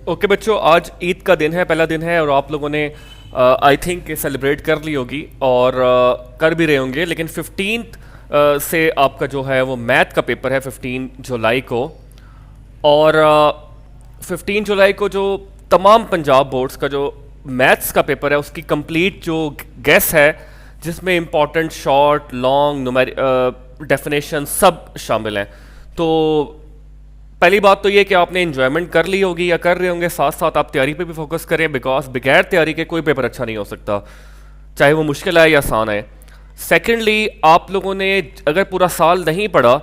Okay बच्चों, आज ईद का दिन है, पहला दिन है और आप लोगों ने आई थिंक सेलिब्रेट कर ली होगी और कर भी रहे होंगे। लेकिन 15th से आपका जो है वो मैथ का पेपर है 15 जुलाई को। और 15 जुलाई को जो तमाम पंजाब बोर्ड्स का जो मैथ्स का पेपर है उसकी कंप्लीट जो गेस है, जिसमें इंपॉर्टेंट शॉर्ट लॉन्ग डेफिनेशन सब शामिल हैं। तो पहली बात तो ये कि आपने इन्जॉयमेंट कर ली होगी या कर रहे होंगे, साथ साथ आप तैयारी पे भी फोकस करें, बिकॉज बगैर तैयारी के कोई पेपर अच्छा नहीं हो सकता, चाहे वो मुश्किल आए या आसान आए। सेकेंडली, आप लोगों ने अगर पूरा साल नहीं पढ़ा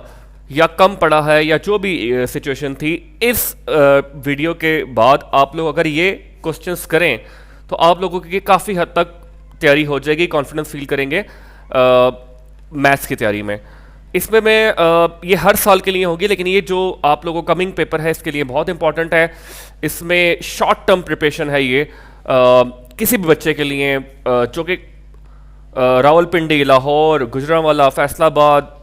या कम पढ़ा है या जो भी सिचुएशन थी, इस वीडियो के बाद आप लोग अगर ये क्वेश्चंस करें तो आप लोगों की काफ़ी हद तक तैयारी हो जाएगी, कॉन्फिडेंस फील करेंगे मैथ्स की तैयारी में। इसमें मैं ये हर साल के लिए होगी, लेकिन ये जो आप लोगों का कमिंग पेपर है इसके लिए बहुत इंपॉर्टेंट है। इसमें शॉर्ट टर्म प्रिपरेशन है ये किसी भी बच्चे के लिए जो कि रावलपिंडी, लाहौर, गुजरांवाला, फैसलाबाद,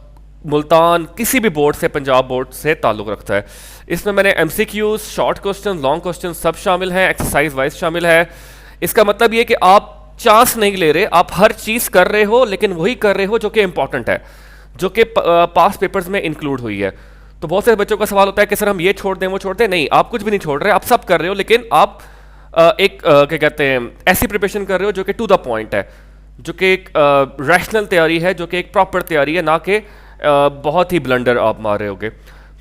मुल्तान, किसी भी बोर्ड से, पंजाब बोर्ड से ताल्लुक़ रखता है। इसमें मैंने MCQs, short question, long question सब शामिल हैं, एक्सरसाइज वाइज शामिल है। इसका मतलब ये कि आप चांस नहीं ले रहे, आप हर चीज़ कर रहे हो लेकिन वही कर रहे हो जो कि इंपॉर्टेंट है, जो कि पास पेपर्स में इंक्लूड हुई है। तो बहुत सारे बच्चों का सवाल होता है कि सर हम ये छोड़ दें वो छोड़ दें। नहीं, आप कुछ भी नहीं छोड़ रहे, आप सब कर रहे हो, लेकिन आप क्या कहते हैं, ऐसी प्रिपरेशन कर रहे हो जो कि टू द पॉइंट है, जो कि एक रैशनल तैयारी है, जो कि एक प्रॉपर तैयारी है, ना कि बहुत ही ब्लंडर आप मार रहे होगे।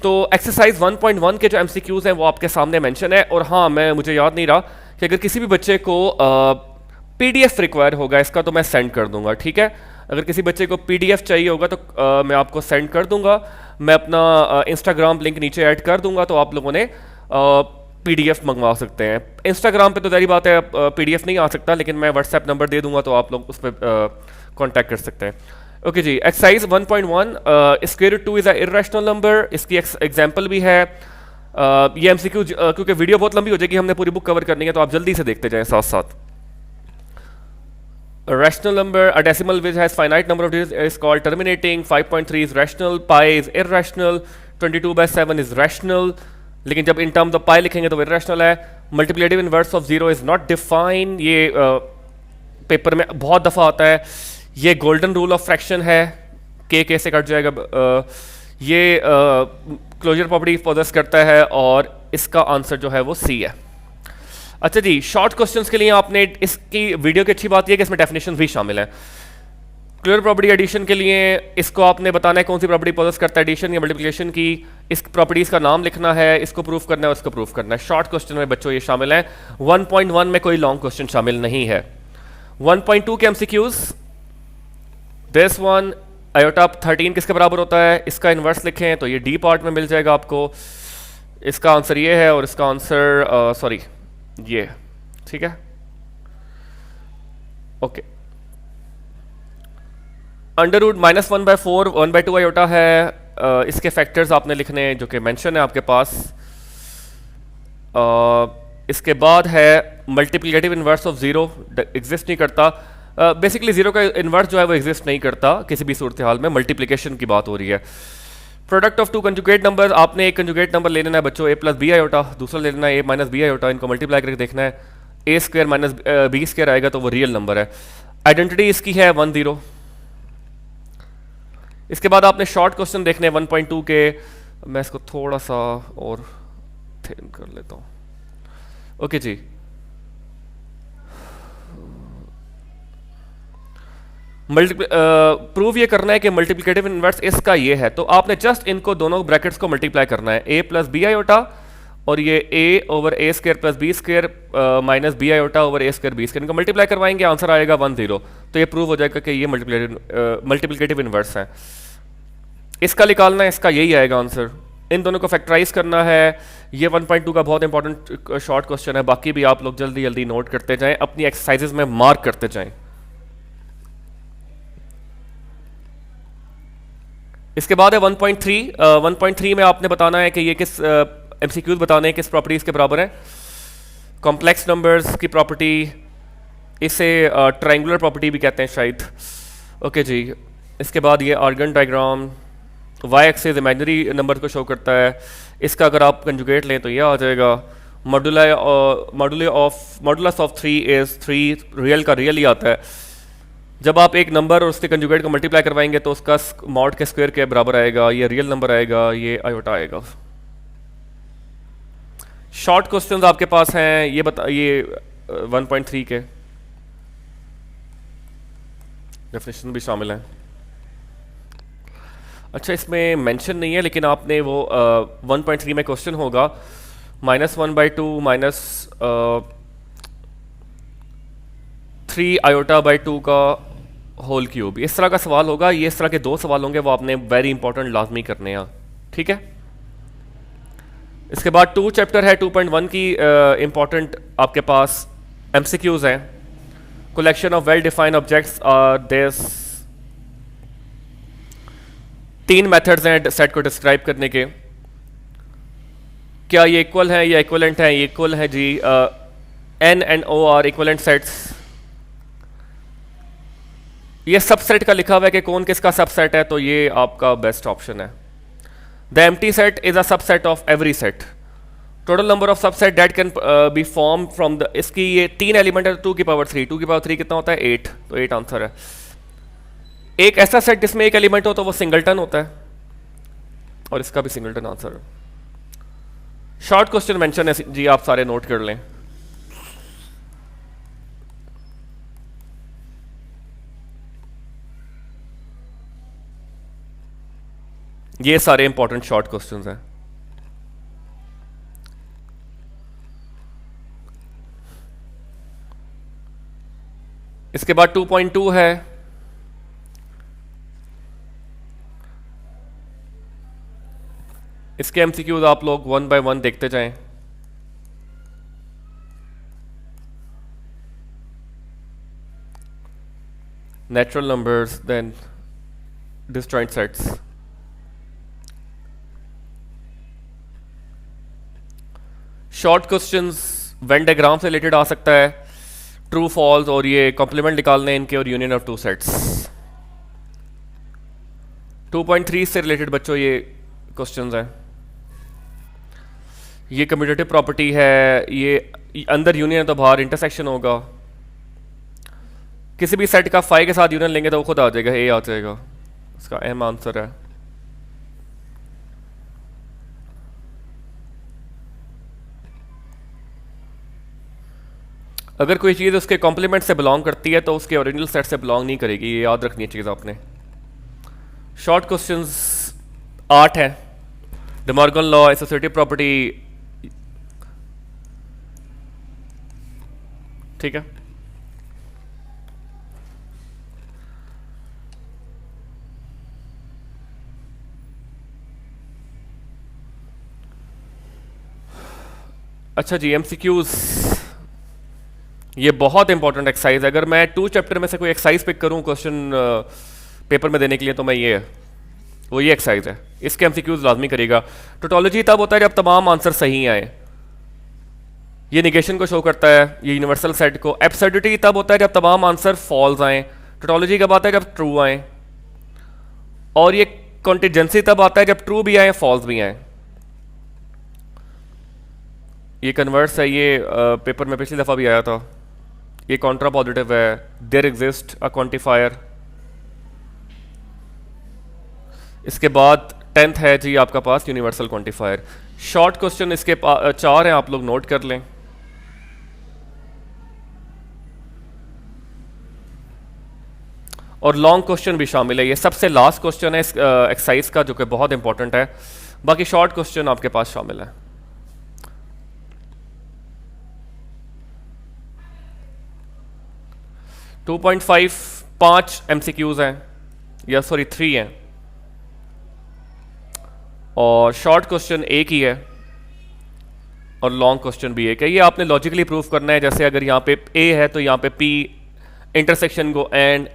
तो एक्सरसाइज 1.1 के जो MCQs हैं वो आपके सामने मेंशन है। और हाँ, मुझे याद नहीं रहा कि अगर किसी भी बच्चे को PDF रिक्वायर होगा इसका तो मैं सेंड कर दूंगा, ठीक है। अगर किसी बच्चे को PDF चाहिए होगा तो मैं आपको सेंड कर दूंगा। मैं अपना इंस्टाग्राम लिंक नीचे ऐड कर दूंगा, तो आप लोगों ने PDF मंगवा सकते हैं। इंस्टाग्राम पे तो जारी बात है PDF नहीं आ सकता, लेकिन मैं व्हाट्सएप नंबर दे दूंगा तो आप लोग उस पर कॉन्टैक्ट कर सकते हैं। ओके जी, exercise 1.1, square root 2 is a irrational number. इसकी एग्जांपल भी है। ये MCQ क्योंकि वीडियो बहुत लंबी हो जाएगी, हमने पूरी बुक कवर करनी है, तो आप जल्दी से देखते जाएं साथ साथ। A rational number, a decimal which has finite number of digits is called terminating. 5.3 is rational, pi is irrational, 22/7 is rational. लेकिन जब in terms of pi लिखेंगे तो irrational है। Multiplicative inverse of 0 is not defined, ये paper में बहुत दफ़ा आता है। ये गोल्डन रूल ऑफ फ्रैक्शन है, के से कट जाएगा। ये क्लोजर प्रॉपर्टी पॉजेस करता है और इसका आंसर जो है वो C है। अच्छा जी, शॉर्ट क्वेश्चंस के लिए आपने इसकी वीडियो की अच्छी बात यह है कि इसमें डेफिनेशन भी शामिल है। क्लियर प्रॉपर्टी एडिशन के लिए इसको आपने बताना है कौन सी प्रॉपर्टी पॉजेस करता है, एडिशन या मल्टीप्लिकेशन की। इस प्रॉपर्टीज का नाम लिखना है, इसको प्रूफ करना है, उसको प्रूफ करना है। शॉर्ट क्वेश्चन में बच्चों ये शामिल है। 1.1 में कोई लॉन्ग क्वेश्चन शामिल नहीं है। 1.2 के MCQs, दिस वन, आयोटा 13 किसके बराबर होता है, इसका इन्वर्स लिखें तो ये D पार्ट में मिल जाएगा आपको। इसका आंसर ये है और इसका आंसर सॉरी ये, ठीक है। ओके, अंडर रूट -1/4 1/2 आयोटा है। इसके फैक्टर्स आपने लिखने हैं जो कि मेंशन है आपके पास। इसके बाद है मल्टीप्लिकेटिव इन्वर्स ऑफ 0, एग्जिस्ट नहीं करता। बेसिकली 0 का इन्वर्स जो है वो एग्जिस्ट नहीं करता किसी भी सूरत हाल में, मल्टीप्लिकेशन की बात हो रही है। Product of two conjugate number, आपने एक कंजुगेट नंबर ले लेना है बच्चों, A + B आयोटा, दूसरा ले लेना है A - B आयोटा, इनको मल्टीप्लाई करके देखना है। A² - B² आएगा तो वो रियल नंबर है। आइडेंटिटी इसकी है 1 0। इसके बाद आपने शॉर्ट क्वेश्चन देखने 1.2 के। मैं इसको थोड़ा सा और थिन कर लेता हूँ। ओके जी, प्रूव ये करना है कि मल्टीप्लिकेटिव इन्वर्स इसका ये है, तो आपने जस्ट इनको दोनों ब्रैकेट्स को मल्टीप्लाई करना है। A + B आयोटा और ये A/A² + B² - B iota over A² B², इनको मल्टीप्लाई करवाएंगे, आंसर आएगा 1 0। तो ये प्रूव हो जाएगा कि ये मल्टीप्लिकेटिव इन्वर्स है। इसका निकालना है, इसका यही आएगा आंसर। इन दोनों को फैक्टराइज करना है। ये 1.2 का बहुत इंपॉर्टेंट शॉर्ट क्वेश्चन है। बाकी भी आप लोग जल्दी जल्दी नोट करते जाएं, अपनी एक्सरसाइजेज में मार्क करते जाएं। इसके बाद है 1.3। 1.3 में आपने बताना है कि ये किस MCQs बताने हैं किस प्रॉपर्टीज के बराबर है। कॉम्प्लेक्स नंबर्स की प्रॉपर्टी, इसे ट्रायंगुलर प्रॉपर्टी भी कहते हैं शायद। ओके जी, इसके बाद ये argand diagram, Y axis imaginary number को शो करता है। इसका अगर आप कंजुगेट लें तो ये आ जाएगा। मॉडुलस ऑफ 3 इज 3, रियल का रियल ही आता है। जब आप एक नंबर और उसके कंजुगेट को मल्टीप्लाई करवाएंगे तो उसका मॉड के स्क्वायर के बराबर आएगा, ये रियल नंबर आएगा, ये आयोटा आएगा। शॉर्ट क्वेश्चंस आपके पास हैं, ये 1.3 के डेफिनेशन भी शामिल है। अच्छा, इसमें मेंशन नहीं है लेकिन आपने वो 1.3 में क्वेश्चन होगा -1/2 माइनस 3 आयोटा बाई 2 का होल क्यूब, इस तरह का सवाल होगा। ये इस तरह के 2 सवाल होंगे, वो आपने वेरी इंपॉर्टेंट लाजमी करने हैं, ठीक है। इसके बाद 2 चैप्टर है 2.1 की इंपॉर्टेंट आपके पास एमसीक्यूज हैं। Collection of well defined objects are this, 3 methods हैं सेट को डिस्क्राइब करने के। क्या ये इक्वल है या इक्वलेंट है? ये इक्वल है जी। N and O are equivalent sets. ये सबसेट का लिखा हुआ है कि कौन किसका सबसेट है, तो ये आपका बेस्ट ऑप्शन है। The empty set is a subset of every set. Total number of subset that can be form from the, इसकी ये 3 एलिमेंट है, 2 की पावर 3, 2 की पावर 3 कितना होता है 8, तो 8 आंसर है। एक ऐसा सेट जिसमें एक एलिमेंट हो तो वो सिंगलटन होता है, और इसका भी सिंगलटन आंसर है। शॉर्ट क्वेश्चन मेंशन है जी, आप सारे नोट कर लें। ये सारे इंपॉर्टेंट शॉर्ट क्वेश्चंस हैं। इसके बाद 2.2 है, इसके एमसीक्यूज आप लोग 1 बाय 1 देखते जाएं। Natural numbers, then disjoint sets. Short questions venn diagram से रिलेटेड आ सकता है, ट्रू फॉल्स, और ये कॉम्प्लीमेंट निकालने इनके, और यूनियन ऑफ 2 सेट्स। 2.3 से रिलेटेड बच्चों ये क्वेश्चंस हैं। ये कम्यूटेटिव प्रॉपर्टी है, ये अंदर यूनियन है तो बाहर इंटरसेक्शन होगा। किसी भी सेट का फाई के साथ यूनियन लेंगे तो वो खुद आ जाएगा, ए आ जाएगा, इसका एम आंसर है। अगर कोई चीज़ उसके कॉम्प्लीमेंट से बिलोंग करती है तो उसके ओरिजिनल सेट से बिलोंग नहीं करेगी, ये याद रखनी है चीज़ आपने। शॉर्ट क्वेश्चंस 8 है। The Morgan law, associative property, ठीक है। अच्छा जी, एमसीक्यूज, ये बहुत इंपॉर्टेंट एक्सरसाइज है। अगर मैं 2 चैप्टर में से कोई एक्सरसाइज पिक करूं क्वेश्चन पेपर में देने के लिए, तो मैं ये एक्सरसाइज है। इसके एमसीक्यूज लाजमी करेगा। टोटोलॉजी तब होता है जब तमाम आंसर सही आए, ये निगेशन को शो करता है, ये यूनिवर्सल सेट को। एब्सर्डिटी तब होता है जब तमाम आंसर फॉल्स आए। टोटोलॉजी कब आता है? जब ट्रू आए। और ये कॉन्टिजेंसी तब आता है जब ट्रू भी आए फॉल्स भी आए। ये कन्वर्स है, ये पेपर में पिछली दफ़ा भी आया था। ये कॉन्ट्रा पॉजिटिव है। There exist a quantifier. इसके बाद 10th है जी आपका पास यूनिवर्सल क्वांटिफायर। शॉर्ट क्वेश्चन इसके 4 हैं, आप लोग नोट कर लें। और लॉन्ग क्वेश्चन भी शामिल है। ये सबसे लास्ट क्वेश्चन है एक्सरसाइज का, जो कि बहुत इंपॉर्टेंट है। बाकी शॉर्ट क्वेश्चन आपके पास शामिल है। टू 5 एमसीक्यूज हैं, या सॉरी 3 हैं, और शॉर्ट क्वेश्चन एक ही है, और लॉन्ग क्वेश्चन भी एक है। ये आपने लॉजिकली प्रूव करना है। जैसे अगर यहाँ पे ए है तो यहाँ पे पी, इंटरसेक्शन को एंड,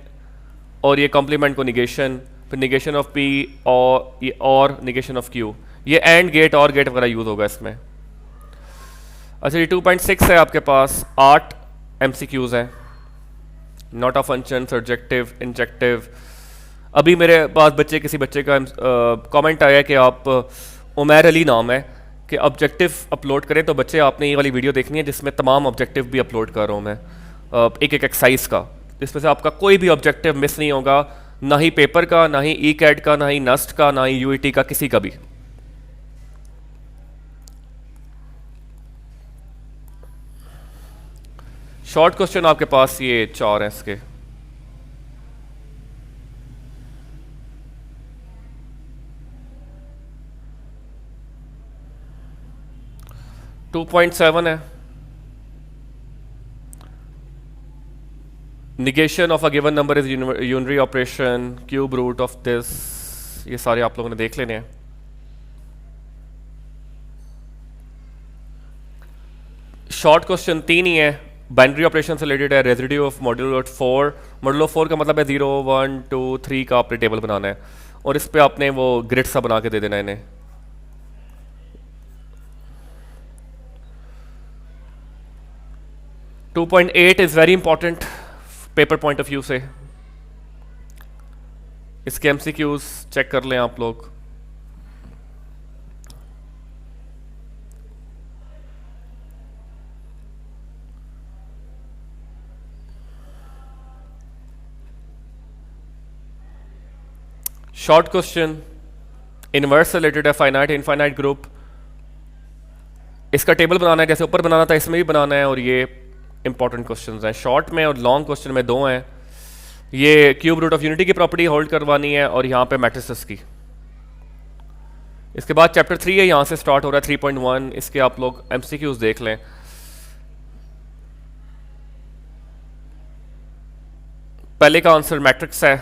और ये कॉम्प्लीमेंट को निगेशन, फिर निगेशन ऑफ पी और ये और निगेशन ऑफ क्यू। ये एंड गेट और गेट वगैरह यूज होगा इसमें। अच्छा, ये 2.6 है आपके पास, 8 एमसीक्यूज हैं। Not a function, surjective, injective. अभी मेरे पास किसी बच्चे का कमेंट आया कि आप, उमैर अली नाम है, कि ऑब्जेक्टिव अपलोड करें, तो बच्चे आपने ये वाली वीडियो देखनी है जिसमें तमाम ऑब्जेक्टिव भी अपलोड कर रहा हूँ मैं, एक एक एक्सरसाइज का, जिसमें से आपका कोई भी ऑब्जेक्टिव मिस नहीं होगा, ना ही पेपर का, ना ही ई कैट का, ना ही नस्ट का, ना ही यूईटी का, किसी का भी। शॉर्ट क्वेश्चन आपके पास ये 4 हैं इसके। टू 2.7 है। Negation of a given number is unary operation, cube root of this, ये सारे आप लोगों ने देख लेने हैं। शॉर्ट क्वेश्चन 3 ही है, बाइनरी ऑपरेशन से रिलेटेड है, रेजिड्यू ऑफ मॉड्यूलो 4। मॉड्यूलो 4 का मतलब है 0 1 2 3 का आपने टेबल बनाना है, और इस पे आपने वो ग्रिड सा बना के दे देना है इन्हें। Two 2.8 is very important paper point of view से, इसके एमसीक्यूज चेक कर लें आप लोग। शॉर्ट क्वेश्चन इनवर्स रिलेटेड है, फाइनाइट इनफाइनाइट ग्रुप, इसका टेबल बनाना है, जैसे ऊपर बनाना था इसमें भी बनाना है, और ये इंपॉर्टेंट क्वेश्चंस हैं। शॉर्ट में और लॉन्ग क्वेश्चन में 2 हैं। ये क्यूब रूट ऑफ यूनिटी की प्रॉपर्टी होल्ड करवानी है, और यहाँ पे मैट्रिसेस की। इसके बाद चैप्टर 3 है, यहाँ से स्टार्ट हो रहा है 3.1, इसके आप लोग एमसीक्यूज देख लें। पहले का आंसर मैट्रिक्स है,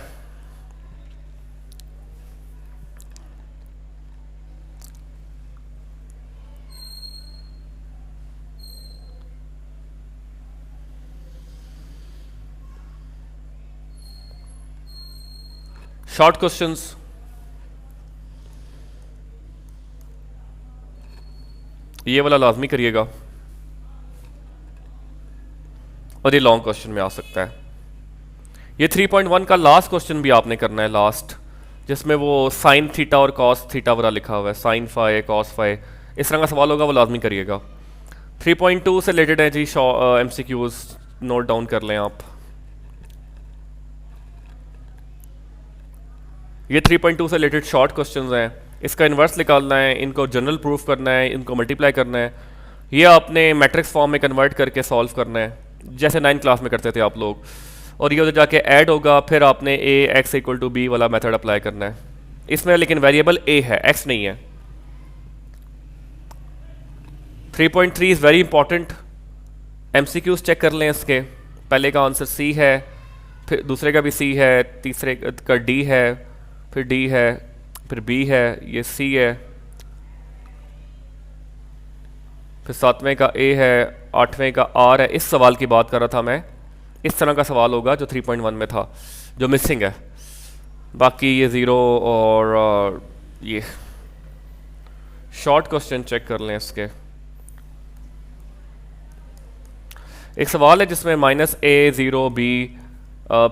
शॉर्ट क्वेश्चंस ये वाला लाजमी करिएगा, और ये लॉन्ग क्वेश्चन में आ सकता है। ये 3.1 का लास्ट क्वेश्चन भी आपने करना है, लास्ट, जिसमें वो साइन थीटा और कॉस थीटा वाला लिखा हुआ है, साइन फाई कॉस फाई, इस तरह का सवाल होगा, वो लाजमी करिएगा। 3.2 से रिलेटेड है जी एमसीक्यूज, नोट डाउन कर लें आप। ये 3.2 से रिलेटेड शॉर्ट क्वेश्चंस हैं, इसका इन्वर्स निकालना है, इनको जनरल प्रूफ करना है, इनको मल्टीप्लाई करना है, ये आपने मैट्रिक्स फॉर्म में कन्वर्ट करके सॉल्व करना है, जैसे 9th क्लास में करते थे आप लोग, और ये उधर जाके ऐड होगा, फिर आपने ए एक्स इक्वल टू बी वाला मेथड अप्लाई करना है। इसमें लेकिन वेरिएबल ए है, एक्स नहीं है। 3.3 is very important, MCQs check कर लें इसके। पहले का आंसर सी है, फिर दूसरे का भी सी है, तीसरे का डी है, फिर डी है, फिर बी है, ये सी है, फिर 7वें का ए है, 8वें का आर है। इस सवाल की बात कर रहा था मैं, इस तरह का सवाल होगा जो 3.1 में था, जो मिसिंग है। बाकी ये 0 और ये शॉर्ट क्वेश्चन चेक कर लें इसके। एक सवाल है जिसमें -a 0 b,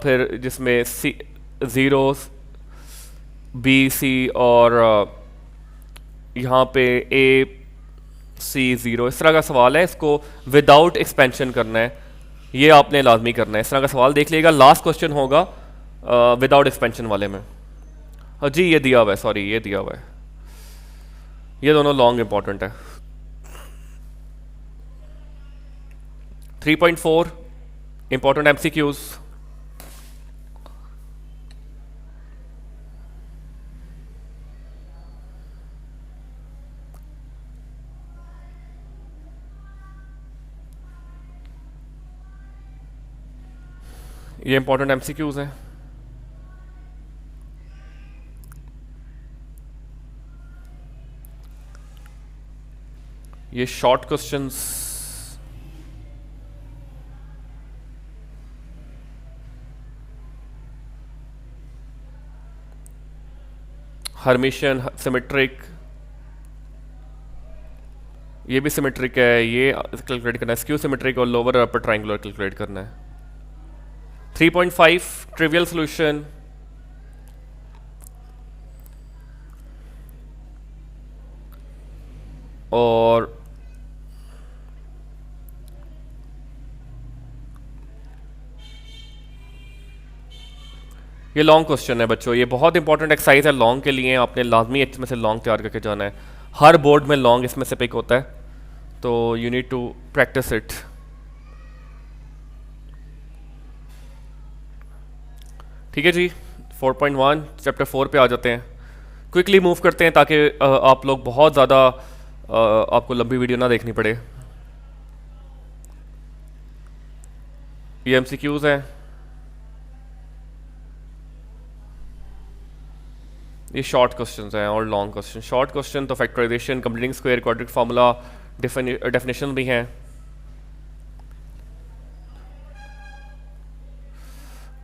फिर जिसमें सी 0 बी सी, और यहाँ पे ए सी 0, इस तरह का सवाल है। इसको विदाउट एक्सपेंशन करना है, ये आपने लाजमी करना है। इस तरह का सवाल देख लीजिएगा, लास्ट क्वेश्चन होगा विदाउट एक्सपेंशन वाले में। हाँ जी, ये दिया हुआ है, सॉरी ये दिया हुआ है, ये दोनों लॉन्ग इंपॉर्टेंट है। 3.4 इंपॉर्टेंट एमसीक्यूज, ये इंपॉर्टेंट एमसीक्यूज हैं। ये शॉर्ट क्वेश्चंस, हर्मिशियन सिमेट्रिक, ये भी सिमेट्रिक है, ये कैलकुलेट करना है। स्क्यू सिमेट्रिक और लोअर और अपर ट्रायंगुलर कैलकुलेट करना है। 3.5 ट्रिवियल सॉल्यूशन, और ये लॉन्ग क्वेश्चन है बच्चों, ये बहुत इंपॉर्टेंट एक्सरसाइज है लॉन्ग के लिए, आपने लाजमी इसमें से लॉन्ग तैयार करके जाना है। हर बोर्ड में लॉन्ग इसमें से पिक होता है, तो you need to practice it. ठीक है जी, 4.1 चैप्टर 4 पे आ जाते हैं। क्विकली मूव करते हैं ताकि आप लोग बहुत ज़्यादा आपको लंबी वीडियो ना देखनी पड़े। ये एमसीक्यूज हैं, ये शॉर्ट क्वेश्चंस हैं और लॉन्ग क्वेश्चन। शॉर्ट क्वेश्चन तो factorization, completing square, quadratic formula, definition भी हैं,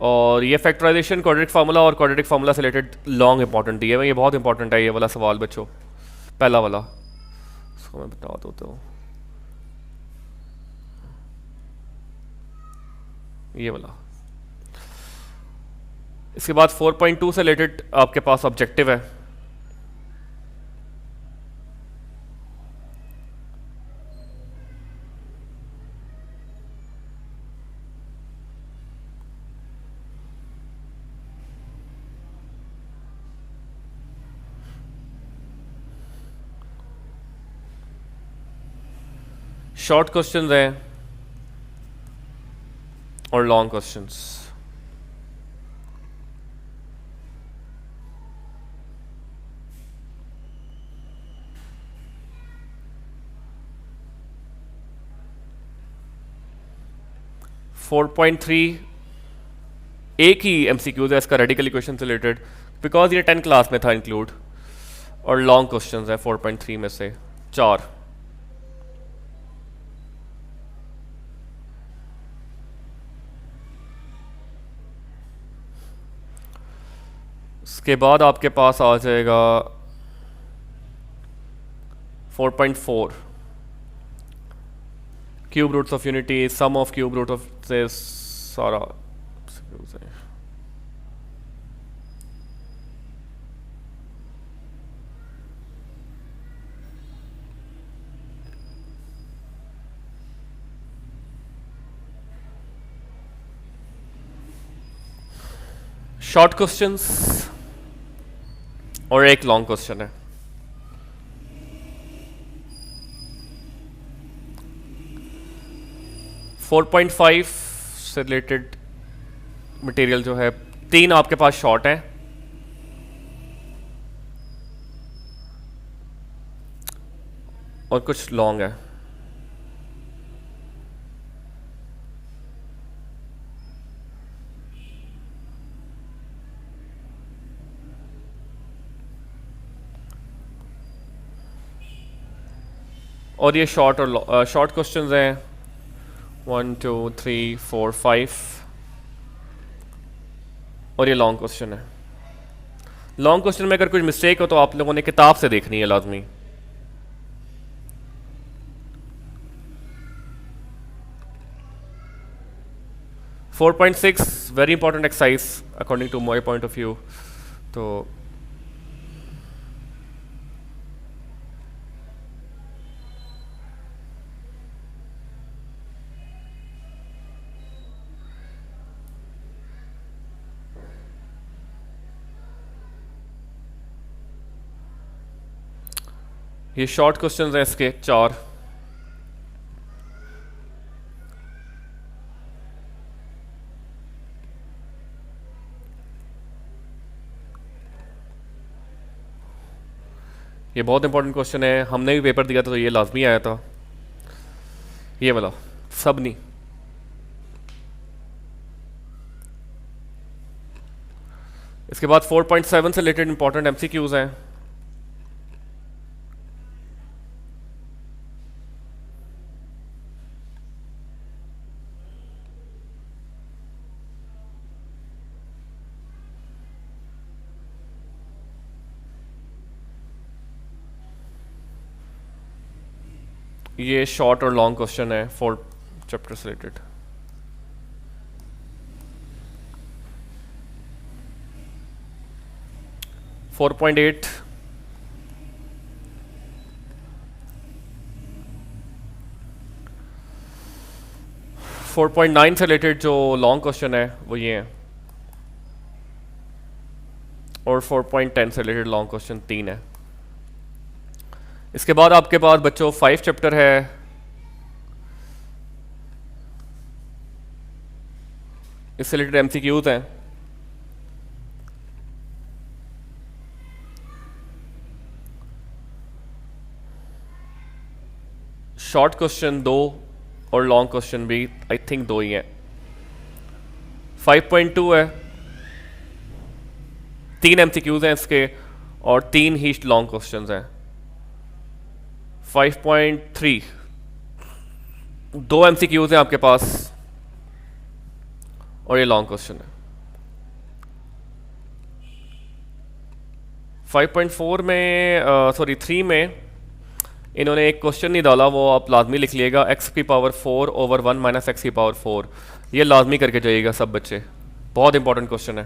और ये फैक्टराइजेशन, क्वाड्रेटिक फार्मूला और क्वाड्रेटिक फार्मूला से रिलेटेड लॉन्ग इंपॉर्टेंट दिया है। ये बहुत इंपॉर्टेंट है ये वाला सवाल बच्चों, पहला वाला, इसको मैं बता देता हूँ, ये वाला। इसके बाद 4.2 से रिलेटेड आपके पास ऑब्जेक्टिव है। शॉर्ट क्वेश्चंस हैं और long questions. Four point three एक ही एमसीक्यूज है इसका, रेडिकल इक्वेशन से रिलेटेड, बिकॉज ये 10 क्लास में था इंक्लूड, और लॉन्ग क्वेश्चंस है 4.3 में से 4। उसके बाद आपके पास आ जाएगा 4.4 cube roots of unity, sum of cube root of से सारा। शॉर्ट क्वेश्चंस और एक लॉन्ग क्वेश्चन है। फोर पॉइंट फाइव से रिलेटेड मटेरियल जो है, 3 आपके पास शॉर्ट हैं और कुछ लॉन्ग है। और ये शॉर्ट और शॉर्ट क्वेश्चंस हैं 1 2 3 4 5, और ये लॉन्ग क्वेश्चन है। लॉन्ग क्वेश्चन में अगर कुछ मिस्टेक हो तो आप लोगों ने किताब से देखनी है लाजमी। Four point six very important exercise according to my point of view. तो ये शॉर्ट क्वेश्चंस हैं इसके 4। ये बहुत इंपॉर्टेंट क्वेश्चन है, हमने भी पेपर दिया था तो ये लाजमी आया था, ये वाला, सब नहीं। इसके बाद 4.7 से रिलेटेड इंपॉर्टेंट एमसीक्यूज हैं। ये शॉर्ट और लॉन्ग क्वेश्चन है 4 चैप्टर से रिलेटेड। फोर पॉइंट एट 4.9 से रिलेटेड जो लॉन्ग क्वेश्चन है वो ये है, और 4.10 से रिलेटेड लॉन्ग क्वेश्चन 3 है। इसके बाद आपके पास बच्चों 5 चैप्टर है, इससे रिलेटेड एमसीक्यूज हैं। शॉर्ट क्वेश्चन 2 और लॉन्ग क्वेश्चन भी आई थिंक 2 ही हैं। 5.2 है, 3 एमसीक्यूज हैं इसके और 3 ही लॉन्ग क्वेश्चंस हैं। 5.3 2 एमसीक्यूज हैं आपके पास और ये लॉन्ग क्वेश्चन है। 5.4 में सॉरी 3 में इन्होंने एक क्वेश्चन नहीं डाला, वो आप लाजमी लिख लिएगा, x की पावर 4 ओवर 1 माइनस एक्स की पावर 4। ये लाजमी करके जाइएगा सब बच्चे, बहुत इंपॉर्टेंट क्वेश्चन है।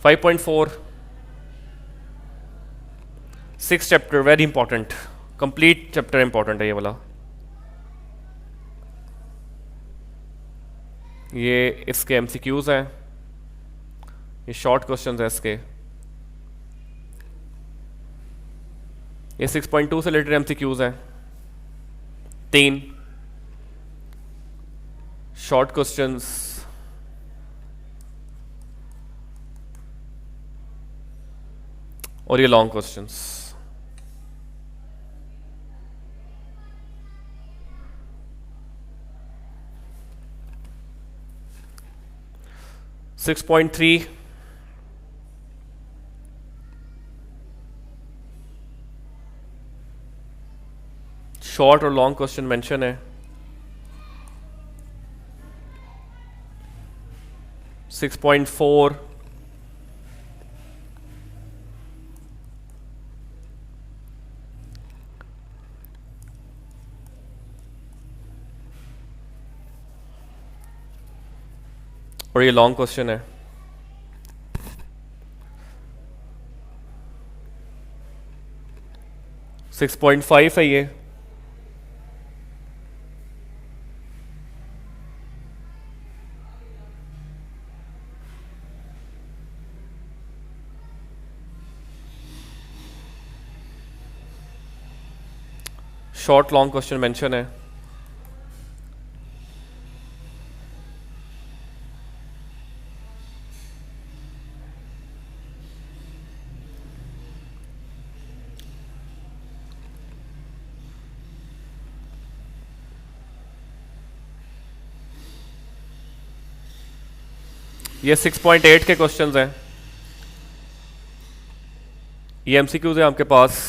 5.4 6 chapter, very important, complete chapter important है ये वाला। ये इसके एमसीक्यूज हैं, ये शॉर्ट क्वेश्चंस हैं इसके। ये 6.2 से रिलेटेड एमसीक्यूज हैं, 3 शॉर्ट क्वेश्चंस और ये long questions. Six point three short और लॉन्ग क्वेश्चन मेंशन है। 6.4 और ये लॉन्ग क्वेश्चन है। 6.5 है ये। शॉर्ट लॉन्ग क्वेश्चन मेंशन है। ये 6.8 के क्वेश्चंस हैं, ये एमसीक्यूज है आपके पास,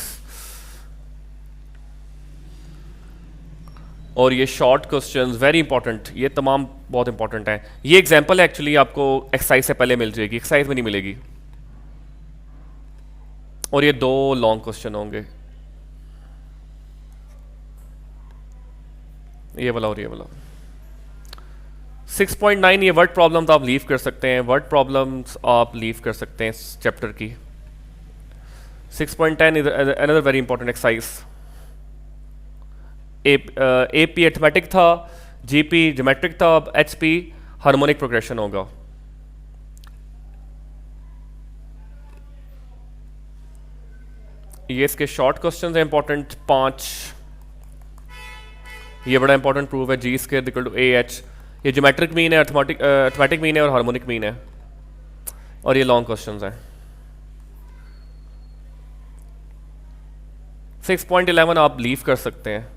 और ये शॉर्ट क्वेश्चंस वेरी इंपॉर्टेंट, ये तमाम बहुत इंपॉर्टेंट हैं। ये एग्जांपल एक्चुअली आपको एक्सरसाइज से पहले मिल जाएगी, एक्सरसाइज में नहीं मिलेगी। और ये 2 लॉन्ग क्वेश्चन होंगे, ये वाला और ये वाला। 6.9 ये वर्ड प्रॉब्लम्स आप लीव कर सकते हैं, वर्ड प्रॉब्लम्स आप लीव कर सकते हैं इस चैप्टर की। 6.10 another very important exercise. AP arithmetic था, जीपी ज्योमेट्रिक था, अब एचपी हार्मोनिक प्रोग्रेशन होगा। ये इसके शॉर्ट क्वेश्चंस हैं इंपॉर्टेंट 5। ये बड़ा इंपॉर्टेंट प्रूफ है, G square equal to A H. ये ज्योमेट्रिक मीन है, अर्थमेटिक मीन है और हार्मोनिक मीन है, और ये लॉन्ग क्वेश्चंस हैं। 6.11 आप लीव कर सकते हैं।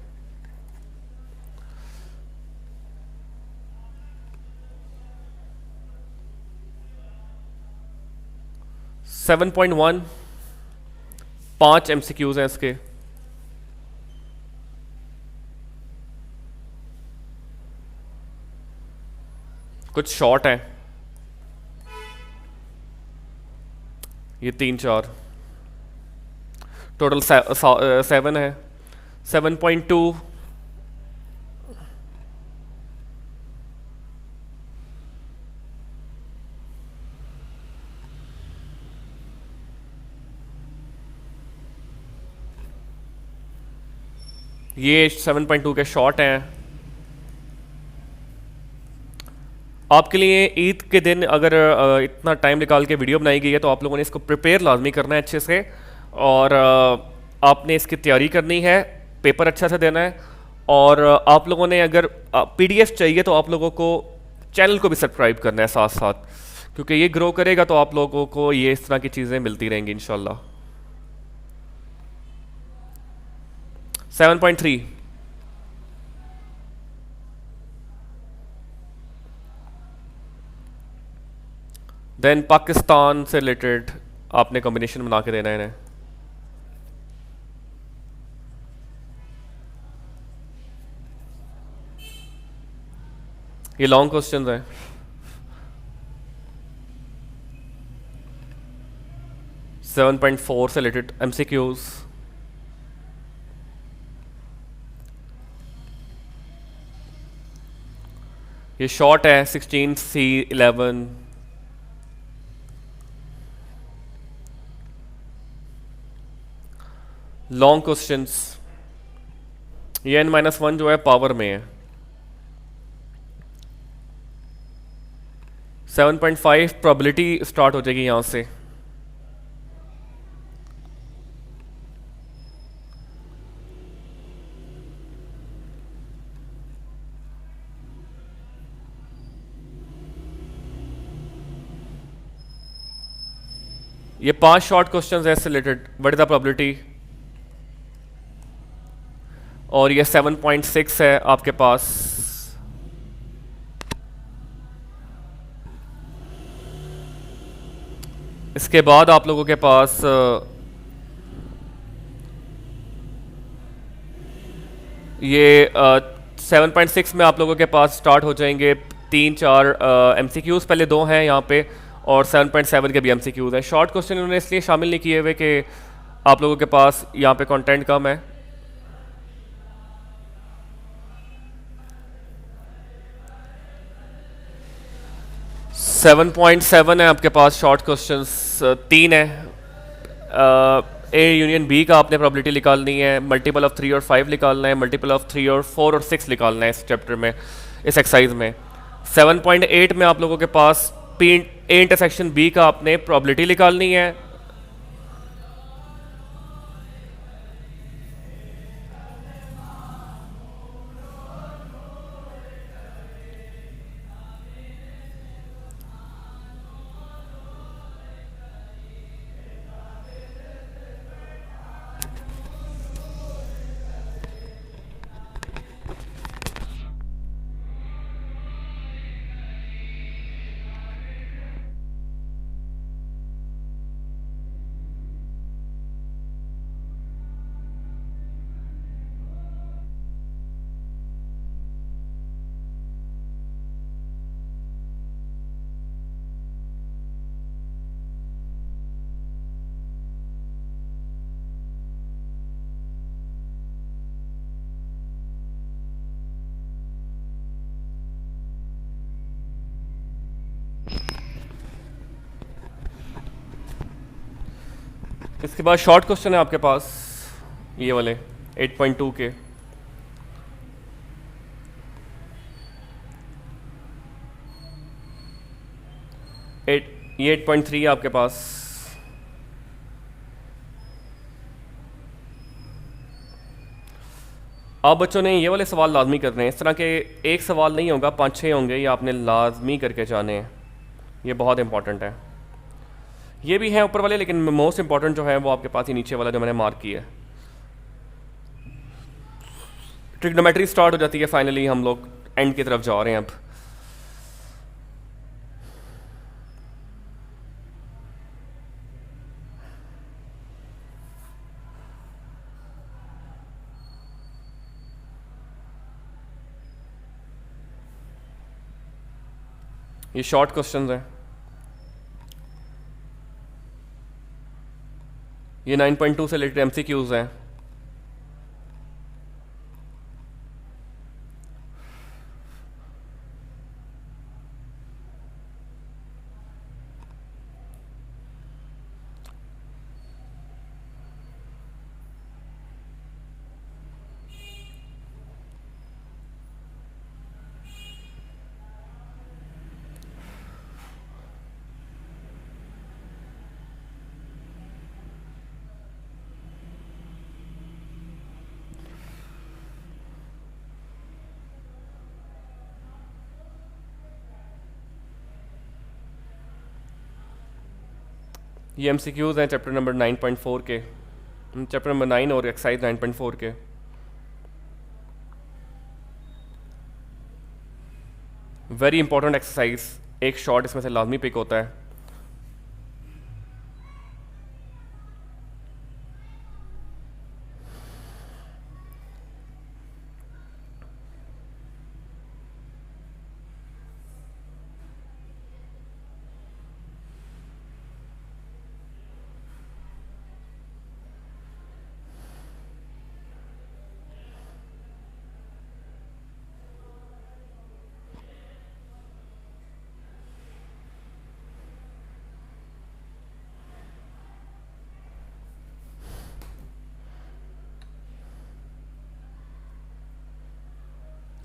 7.1 5 एमसीक्यूज हैं इसके। कुछ शॉर्ट हैं, ये 3-4, टोटल 7 है। 7.2 ये 7.2 के शॉर्ट हैं। आपके लिए ईद के दिन अगर इतना टाइम निकाल के वीडियो बनाई गई है तो आप लोगों ने इसको प्रिपेयर लाजमी करना है अच्छे से, और आपने इसकी तैयारी करनी है, पेपर अच्छा से देना है। और आप लोगों ने अगर पीडीएफ चाहिए तो आप लोगों को चैनल को भी सब्सक्राइब करना है साथ साथ, क्योंकि ये ग्रो करेगा तो आप लोगों को ये इस तरह की चीज़ें मिलती रहेंगी इंशाल्लाह। 7.3। देन पाकिस्तान से रिलेटेड आपने कॉम्बिनेशन बना के देना है इन्हें। ये लॉन्ग क्वेश्चन हैं। 7.4 से रिलेटेड एमसीक्यूज। ये शॉर्ट है 16C11। लॉन्ग क्वेश्चंस, ये n-1 जो है पावर में है। 7.5 प्रोबेबिलिटी स्टार्ट हो जाएगी यहां से। ये 5 शॉर्ट क्वेश्चंस है इससे related, what is the probability. और ये 7.6 है आपके पास। इसके बाद आप लोगों के पास ये 7.6 में आप लोगों के पास स्टार्ट हो जाएंगे 3-4 एमसीक्यूज, पहले 2 हैं यहाँ पे, और 7.7 के भी एमसीक्यूज हैं। शॉर्ट क्वेश्चन उन्होंने इसलिए शामिल नहीं किए हुए कि आप लोगों के पास यहाँ पे कंटेंट कम है। 7.7 है आपके पास शॉर्ट क्वेश्चंस, 3 है। ए यूनियन बी का आपने प्रोबेबिलिटी निकालनी है, मल्टीपल ऑफ 3 और 5 निकालना है, मल्टीपल ऑफ 3 और 4 और 6 निकालना है इस चैप्टर में, इस एक्सरसाइज में। 7.8 में आप लोगों के पास पी ए इंटरसेक्शन बी का आपने प्रोबेबिलिटी निकालनी है। इसके बाद शॉर्ट क्वेश्चन है आपके पास ये वाले 8.2 के। ये 8.3 है आपके पास। आप बच्चों ने ये वाले सवाल लाजमी करने हैं। इस तरह के एक सवाल नहीं होगा, 5-6 होंगे, ये आपने लाजमी करके जाने हैं, ये बहुत इंपॉर्टेंट है। ये भी हैं ऊपर वाले, लेकिन मोस्ट इंपॉर्टेंट जो है वो आपके पास ही नीचे वाला जो मैंने मार्क किया है। ट्रिग्नोमेट्री स्टार्ट हो जाती है, फाइनली हम लोग एंड की तरफ जा रहे हैं अब। ये शॉर्ट क्वेश्चंस हैं। ये 9.2 से रिलेटेड एमसीक्यूज हैं। ये एमसीक्यूज़ हैं चैप्टर नंबर 9.4 के, चैप्टर नंबर 9 और एक्सरसाइज 9.4 के। वेरी इंपॉर्टेंट एक्सरसाइज, एक शॉर्ट इसमें से लाजमी पिक होता है।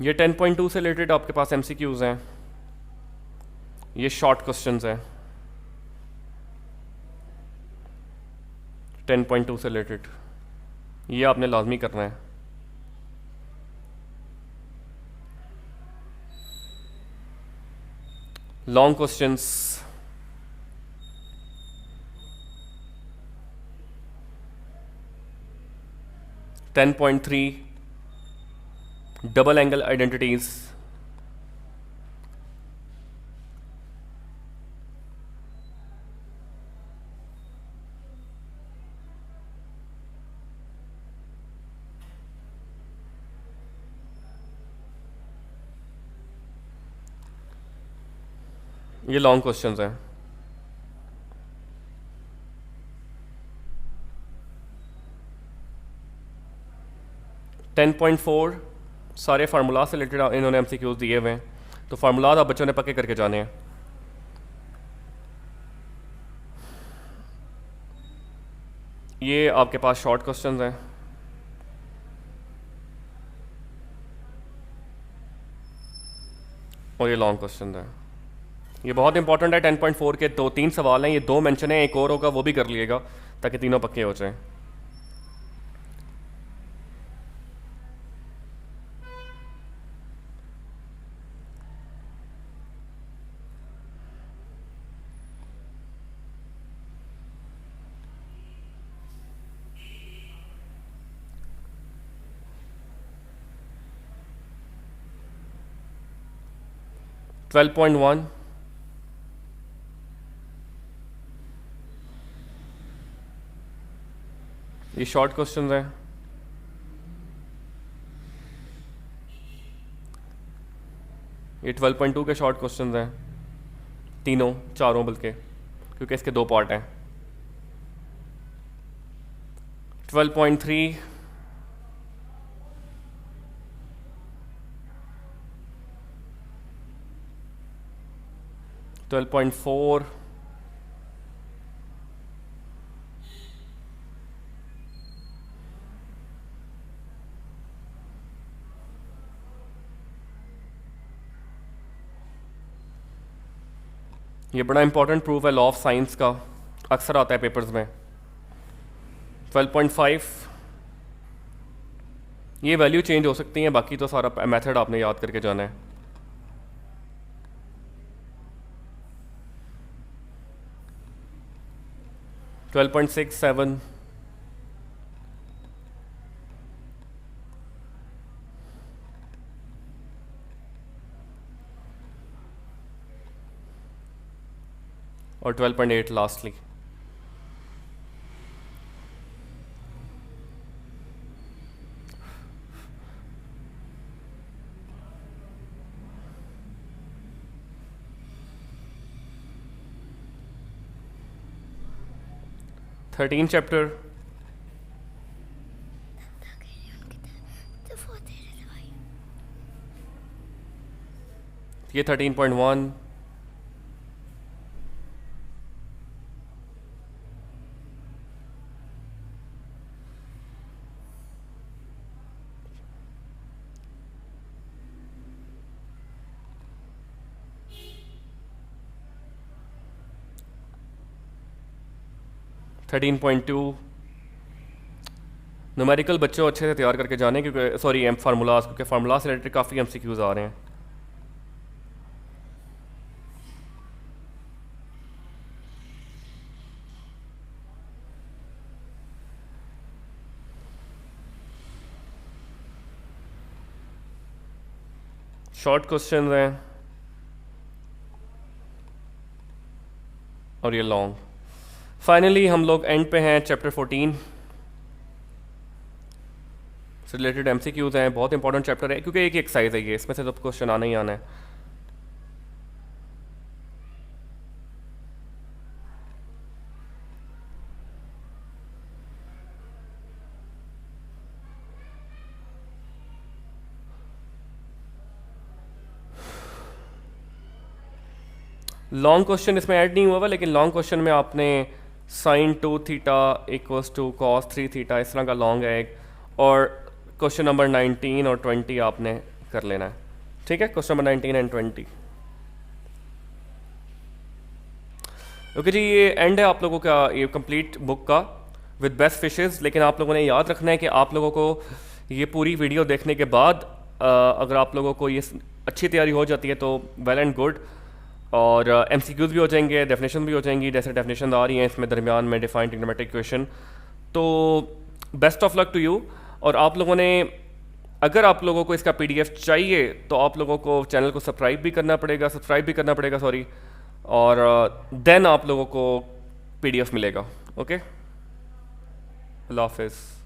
ये 10.2 से रिलेटेड आपके पास एमसीक्यूज़ हैं, ये शॉर्ट क्वेश्चंस हैं 10.2 से रिलेटेड, ये आपने लाजमी करना है। Long questions 10.3 double angle identities, ये लॉन्ग क्वेश्चंस हैं। टेन पॉइंट फोर सारे फार्मूला से रिलेटेड इन्होंने एमसीक्यूज दिए हुए हैं, तो फार्मूलाज आप बच्चों ने पक्के करके जाने हैं। ये आपके पास शॉर्ट क्वेश्चंस हैं, और ये लॉन्ग क्वेश्चन हैं। ये बहुत इंपॉर्टेंट है। 10.4 के 2-3 सवाल हैं, ये 2 मेंशन है, एक और होगा वो भी कर लिएगा ताकि तीनों पक्के हो जाएं। ट्वेल्व पॉइंट वन, ये शॉर्ट क्वेश्चंस हैं। ये 12.2 के शॉर्ट क्वेश्चंस हैं, तीनों चारों बल्कि, क्योंकि इसके 2 पार्ट हैं। 12.3 12.4 ये बड़ा इंपॉर्टेंट प्रूफ है लॉ ऑफ साइंस का, अक्सर आता है पेपर्स में। 12.5 ये वैल्यू चेंज हो सकती है, बाकी तो सारा मेथड आपने याद करके जाना है। ट्वेल्व पॉइंट सिक्स सेवन, और 12.8 लास्टली। थर्टीन चैप्टर, ये 13.1, थर्टीन पॉइंट टू। न्यूमेरिकल बच्चों अच्छे से तैयार करके जाने, क्योंकि सॉरी फार्मूलाज, क्योंकि फार्मूला से रिलेटेड काफ़ी एमसीक्यूज आ रहे हैं। शॉर्ट क्वेश्चन हैं और ये लॉन्ग। फाइनली हम लोग एंड पे हैं, चैप्टर 14 से रिलेटेड एमसीक्यूज हैं। बहुत इंपॉर्टेंट चैप्टर है क्योंकि एक एक्सरसाइज है ये, इसमें से तो क्वेश्चन आना ही आना है। लॉन्ग क्वेश्चन इसमें ऐड नहीं हुआ हुआ, लेकिन लॉन्ग क्वेश्चन में आपने sine 2 theta equals to cos 3 theta इस तरह का लॉन्ग है एक, और क्वेश्चन नंबर 19 और 20 आपने कर लेना है। ठीक है, क्वेश्चन नंबर 19 एंड 20। ओके जी, ये एंड है आप लोगों का ये कंप्लीट बुक का विद बेस्ट फिशेस। लेकिन आप लोगों ने याद रखना है कि आप लोगों को ये पूरी वीडियो देखने के बाद अगर आप लोगों को ये अच्छी तैयारी हो जाती है तो वेल एंड गुड, और एमसीक्यूज भी हो जाएंगे, डेफिनेशन भी हो जाएंगी। जैसे डेफिनेशन आ रही हैं इसमें दरमियान में डिफाइंड ट्रिग्नोमेट्रिक इक्वेशन। तो best of luck to you. और आप लोगों ने, अगर आप लोगों को इसका पीडीएफ चाहिए तो आप लोगों को चैनल को सब्सक्राइब भी करना पड़ेगा सॉरी, और देन आप लोगों को पीडीएफ मिलेगा। ओके, अल्लाह हाफिज़।